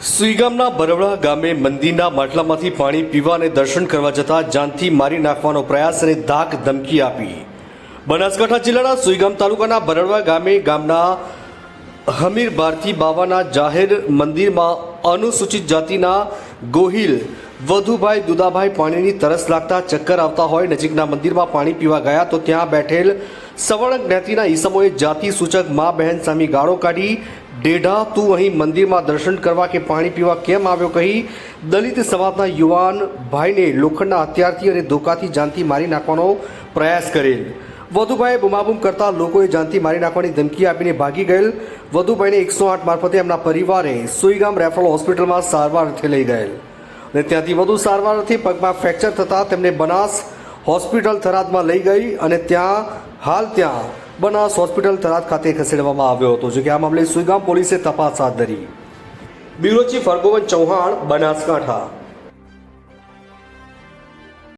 સુઈગામના બરવડા ગામે મંદિરના માટલામાંથી પાણી પીવા અને દર્શન કરવા જતા જાનથી મારી નાખવાનો પ્રયાસ અને ધાક ધમકી આપી. બનાસકાંઠા જિલ્લાના સુઈગામ તાલુકાના બરવડા ગામના હમીર ભારતી બાવાના જાહેર મંદિરમાં અનુસૂચિત જાતિના ગોહિલ વધુભાઈ દુદાભાઈ પાણીની તરસ લાગતા ચક્કર આવતા હોય નજીકના મંદિરમાં પાણી પીવા ગયા તો ત્યાં બેઠેલ સવર્ણ જ્ઞાતિના ઈસમોએ જાતિ સૂચક મા બહેન સામે ગાળો કાઢી ડેઢા તું અહીં મંદિરમાં દર્શન કરવા કે પાણી પીવા કેમ આવ્યો કહી દલિત સમાજના યુવાન ભાઈને લોખંડના હથિયારથી અને ધોકાથી જાનથી મારી નાખવાનો પ્રયાસ કરેલ. વધુભાઈએ બુમાબુમ કરતા લોકોએ જાનથી મારી નાખવાની ધમકી આપીને ભાગી ગયેલ. વધુભાઈને 108 મારફતે એમના પરિવારે સુઈગામ રેફરલ હોસ્પિટલમાં સારવાર અર્થે લઈ ગયેલ અને ત્યાંથી વધુ સારવાર અર્થે પગમાં ફ્રેક્ચર થતાં તેમને બનાસ હોસ્પિટલ થરાદમાં લઈ ગઈ અને હાલ ત્યાં બનાસ હોસ્પિટલ થરાદ ખાતે ખસેડવામાં આવ્યો હતો. જો કે આ મામલે સુઈગામ પોલીસે તપાસ હાથ ધરી. Bureau chief Hargovan Chauhan, Banaskantha.